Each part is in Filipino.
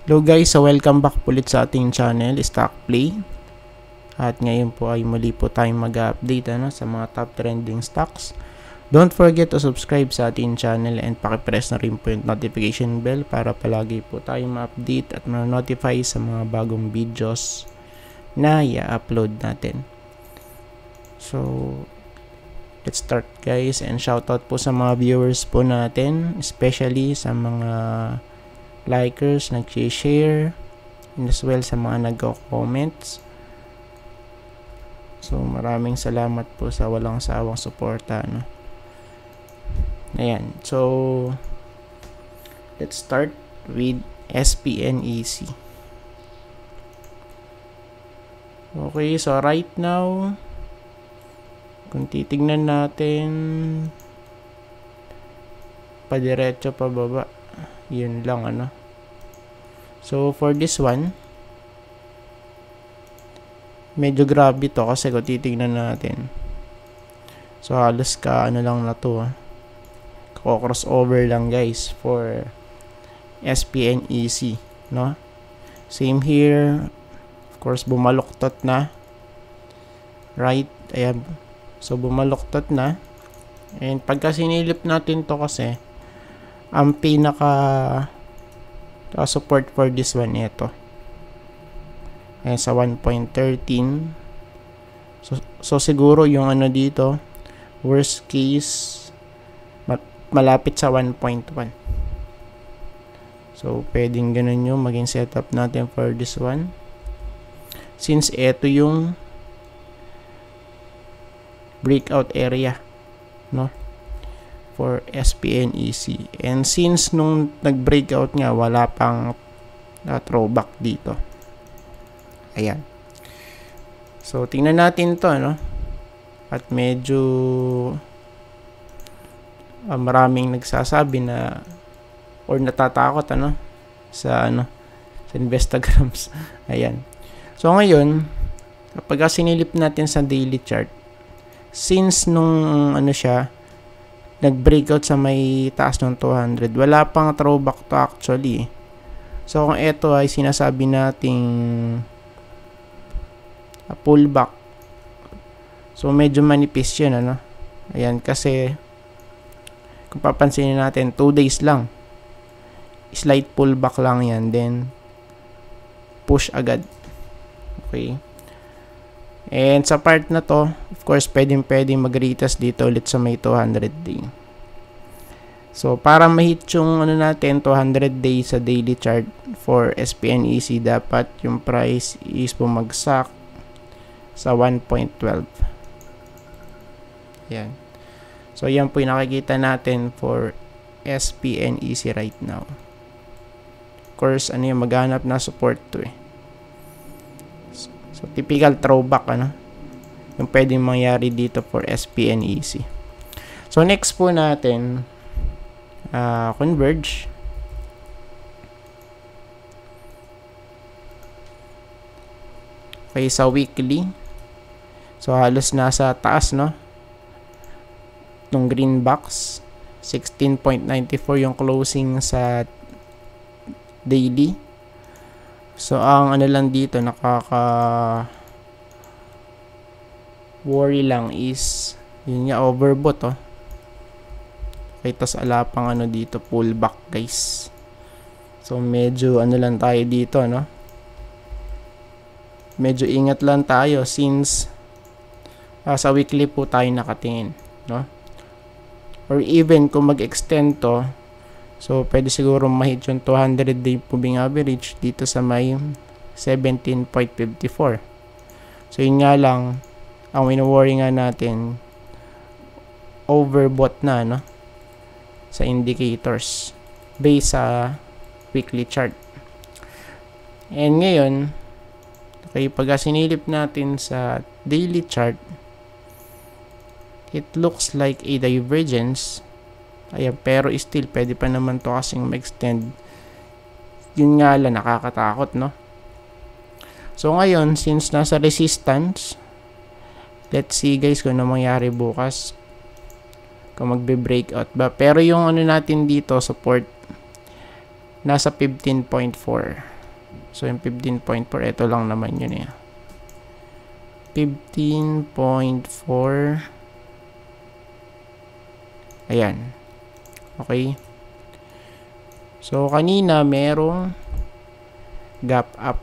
Hello guys, so welcome back ulit sa ating channel, Stock Play. At ngayon po ay muli po tayong mag-update sa mga top trending stocks. Don't forget to subscribe sa ating channel and pakipress na rin po yung notification bell para palagi po tayong ma-update at ma-notify sa mga bagong videos na i-upload natin. So, let's start guys, and shoutout po sa mga viewers po natin, especially sa mga likers, nag-share, and as well sa mga nag-comments. So maraming salamat po sa walang sawang suporta, no? Ayan, so let's start with SPNEC. Okay, so right now, kung titignan natin, padiretso pa baba, yun lang So for this one, medyo grabe to kasi kung titignan natin, so halos ka lang na to, crossover lang guys for SPNEC, no? Same here, of course bumaluktot na, right? Ayan, so bumaluktot na, and pagka sinilip natin to kasi ang pinaka support for this one ito ay sa 1.13. So siguro yung dito, worst case malapit sa 1.1. So pwedeng ganun yung maging setup natin for this one, since ito yung breakout area, no, for SPNEC. And since nung nag-breakout nga, wala pang throwback dito. Ayan. So, tingnan natin to, no? At medyo maraming nagsasabi na or natatakot, sa Instagrams. Ayan. So, ngayon, kapag sinilip natin sa daily chart, since nung siya, nag-breakout sa may taas ng 200, wala pang throwback to actually. So kung ito ay sinasabi nating pullback, so medyo manipis yun, ayan, kasi kung papansinin natin, 2 days lang, slight pullback lang yan, then push agad. Okay. And sa part na to, of course, pwedeng mag-retest dito ulit sa may 200 day. So, para ma-hit yung natin, 200 day sa daily chart for SPNEC, dapat yung price is bumagsak sa 1.12. Yan. So, yan po yung nakikita natin for SPNEC right now. Of course, yung maghanap na support to So, typical throwback, yung pwedeng mangyari dito for SPNEC. So, next po natin, Converge. Okay, sa weekly. So, halos nasa taas, nung green box. 16.94 yung closing sa daily. So, ang lang dito, worry lang is, yun nga, overbought, Okay, tas ala pang dito, pullback, guys. So, medyo, lang tayo dito, Medyo ingat lang tayo since, sa weekly po tayo nakatingin, Or even, kung mag-extend to, so, pwede siguro ma-hit yung 200 day moving average dito sa may 17.54. So, yun nga lang, ang wino-worry nga natin, overbought na, sa indicators based sa weekly chart. And ngayon, okay, pag sinilip natin sa daily chart, it looks like a divergence. Ayan, pero still, pwede pa naman to kasing mag-extend. Yun nga lang, nakakatakot, So, ngayon, since nasa resistance, let's see, guys, kung ano mangyari bukas. Kung magbe-breakout ba. Pero yung natin dito, support, nasa 15.4. So, yung 15.4, ito lang naman yun eh. 15.4. Ayan. Okay. So, kanina merong gap up.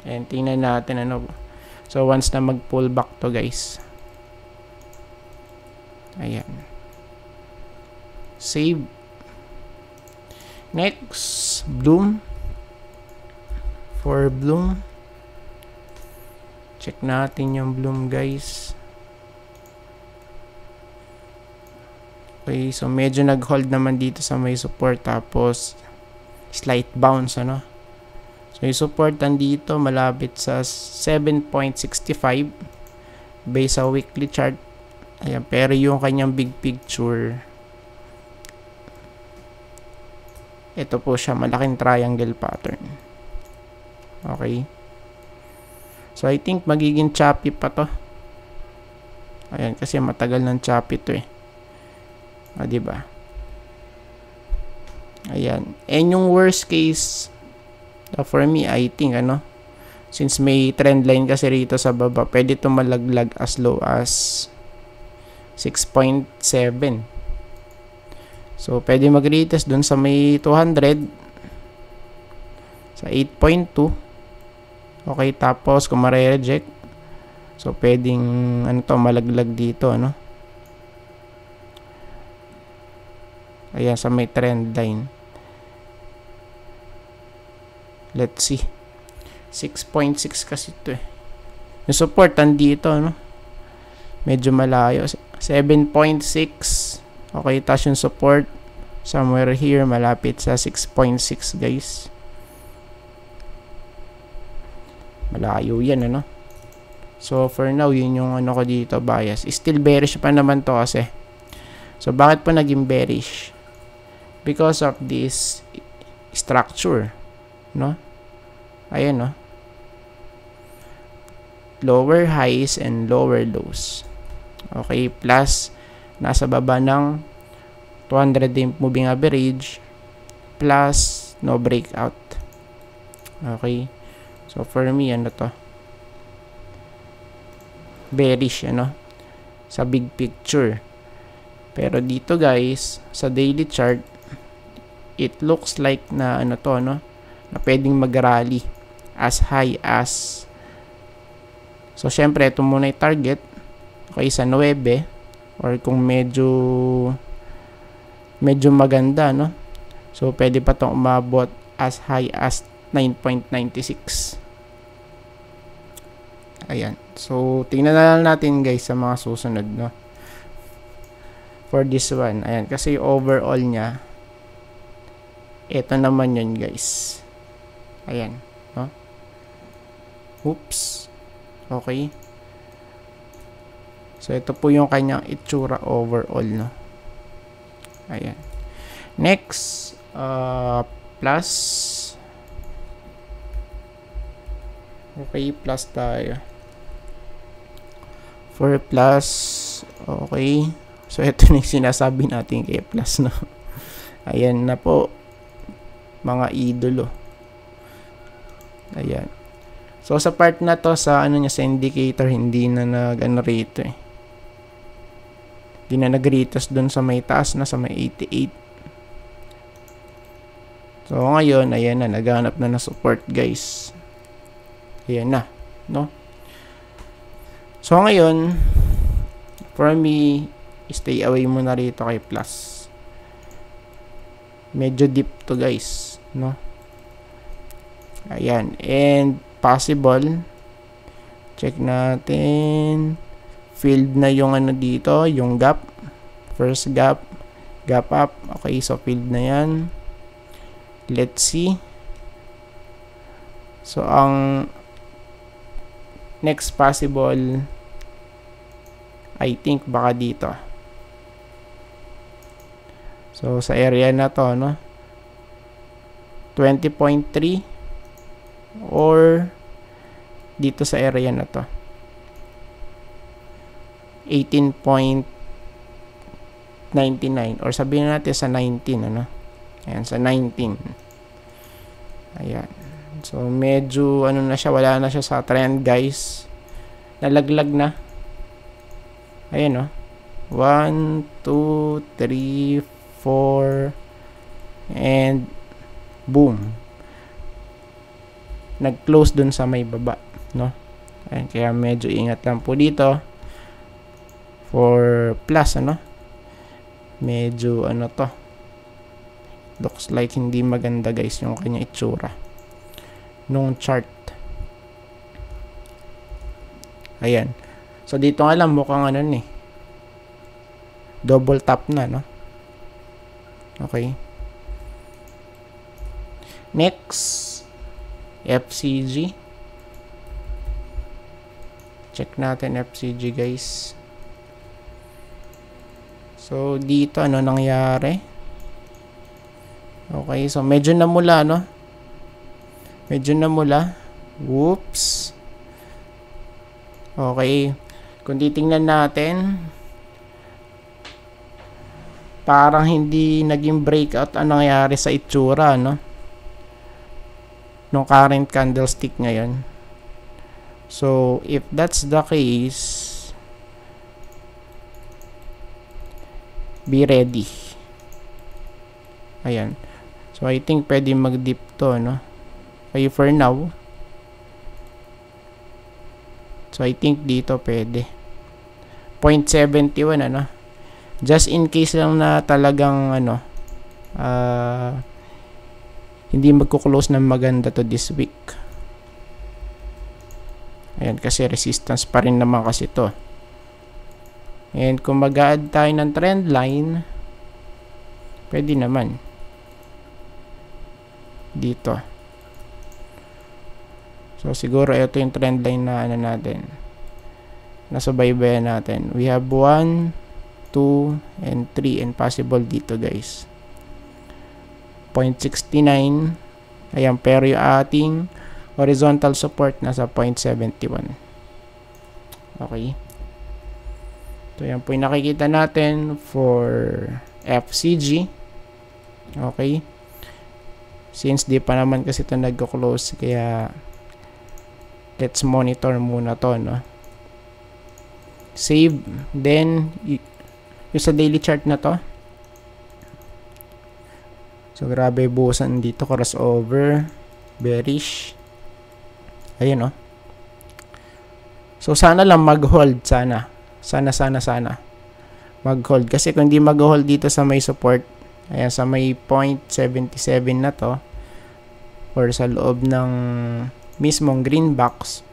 Ayan, tingnan natin ano. So, once na mag-pull back to guys. Ayan. Save. Next, Bloom. For Bloom. Check natin yung Bloom guys. Okay, so medyo nag-hold naman dito sa may support. Tapos, slight bounce ano. So, yung support nandito malapit sa 7.65 based sa weekly chart. Ayan, pero yung kanyang big picture, ito po siya, malaking triangle pattern. Okay. So, I think magiging choppy pa to. Ayan, kasi matagal ng choppy to eh. Diba? Ayan. And yung worst case, for me, I think, ano, since may trend line kasi rito sa baba, pwede ito malaglag as low as 6.7. So, pwede mag-retest dun sa may 200 sa 8.2. Okay, tapos kung mare-reject, so pwedeng ano to, malaglag dito, ano? Ayan, sa may trend line. Let's see. 6.6 kasi ito eh. Yung support nandito, ano? Medyo malayo. 7.6. Okay, tapos yung support somewhere here, malapit sa 6.6 guys. Malayo yan, ano? So, for now, yun yung ano ko dito, bias. Still bearish pa naman to kasi. So, bakit po naging bearish? Because of this structure, no? Ayan, no? Lower highs and lower lows. Okay, plus nasa baba ng 200 day moving average plus no breakout. Okay. So, for me, ano to? Bearish, ano? Sa big picture. Pero dito, guys, sa daily chart, it looks like na, ano to, no? Na pwedeng mag-rally as high as. So, syempre, ito muna yung target. Okay, sa 9. Or kung medyo maganda, no? So, pwede pa itong umabot as high as 9.96. Ayan. So, tingnan na lang natin guys sa mga susunod, no? For this one. Ayan. Kasi overall niya, ito naman yun guys. Ayan. No? Oops. Okay. So, ito po yung kanyang itsura overall, no? Ayan. Next, plus. Okay, plus tayo. For plus, okay. So, ito na yung sinasabi natin kay plus, no? Ayan na po. Mga idolo. Ayan. So, sa part na to, sa ano niya, sa indicator, hindi na nag-ano rito eh. Hindi na nag-retest dun sa may taas na, sa may 88. So, ngayon, ayan na, naghanap na support, guys. Ayan na, no? So, ngayon, for me, stay away muna rito kay plus. Medyo deep to, guys, no? Ayan, and possible, check natin, filled na yung ano dito, yung gap, first gap, gap up, okay, so filled na yan. Let's see. So, ang next possible, I think baka dito. So, sa area na to, no? 20.3 or dito sa area na to. 18.99 or sabihin natin sa 19, ano? Ayan, sa 19. Ayan. So, medyo, ano na siya, wala na siya sa trend, guys. Nalaglag na. Ayan, 1, 2, 3, 4, and boom. Nag-close dun sa may baba, no? Ayan, kaya medyo ingat lang po dito. For plus, medyo, to. Looks like hindi maganda, guys, yung kanya itsura nung chart. Ayan. So, dito nga lang mukhang double tap na, no? Okay. Next, FCG. Check natin FCG, guys. So, dito, ano nangyari? Okay, so medyo namula, Medyo namula. Whoops. Okay. Kung titingnan natin, parang hindi naging breakout ang nangyari sa itsura, nung current candlestick ngayon. So, if that's the case, be ready. Ayan. So, I think pwede mag-dip to, Okay, for now. So, I think dito pwede. 0.71, Just in case lang na talagang, hindi magkuklose ng maganda to this week. Ayan, kasi resistance pa rin naman kasi to. And kung mag-a-add tayo ng trend line, pwede naman. Dito. So, siguro ito yung trend line na natin. Nasubaybayan natin. We have 1, 2, and 3. And possible dito, guys. 0.69. Ayan, pero yung ating horizontal support nasa 0.71. Okay. So, yan po yung nakikita natin for FCG. Okay. Since di pa naman kasi ito nagko-close, kaya let's monitor muna to, Save. Then, yung sa daily chart na to. So, grabe buusan dito. Crossover. Bearish. Ayan, So, sana lang mag-hold. Sana. Sana. Mag-hold. Kasi kung di mag-hold dito sa may support, ayan, sa may 0.77 na to, or sa loob ng mismong green box.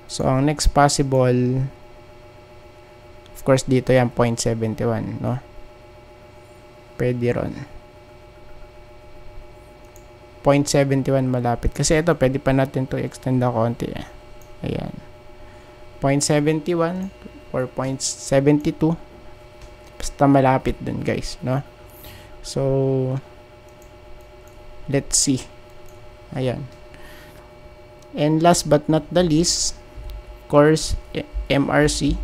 So, ang next possible, of course, dito yan, 0.71, Pwede ron. 0.71 malapit. Kasi ito, pwede pa natin to extend na konti. Ayan. 0.71 or 0.72. Basta malapit dun, guys, So, let's see. Ayan. And last but not the least, of course, MRC.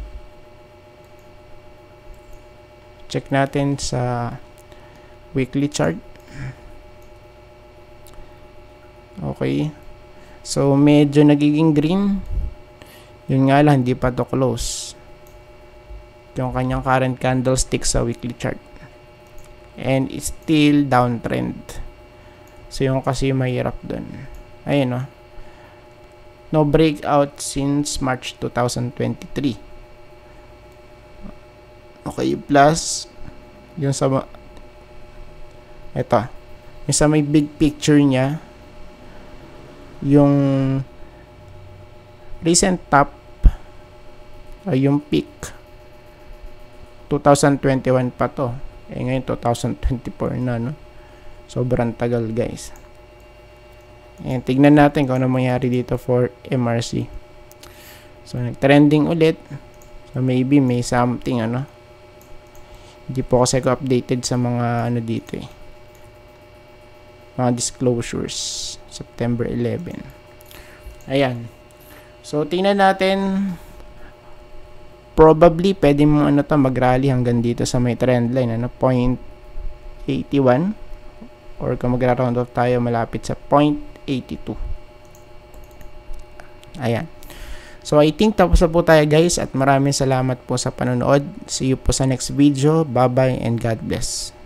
Check natin sa weekly chart. Okay. So, medyo nagiging green. Yun nga lang, hindi pa to close. Yung kanyang current candlestick sa weekly chart. And it's still downtrend. So, yung kasi mahirap dun. Ayun, No breakout since March 2023. Okay, plus yung sa ito, yung sa may big picture niya, yung recent top ay yung peak 2021 pa to. Ngayon 2024 na, Sobrang tagal, guys. And tignan natin kung ano mangyari dito for MRC. So, nag-trending ulit. So, maybe may something, Hindi po kasi ako updated sa mga, dito, Mga disclosures. September 11. Ayan. So, tingnan natin. Probably, pwede mo, mag-rally hanggang dito sa may trend line, 0.81. Or kung magra-round off tayo, malapit sa 0.82. Ayan. So, I think tapos na po tayo guys at maraming salamat po sa panonood. See you po sa next video. Bye-bye and God bless.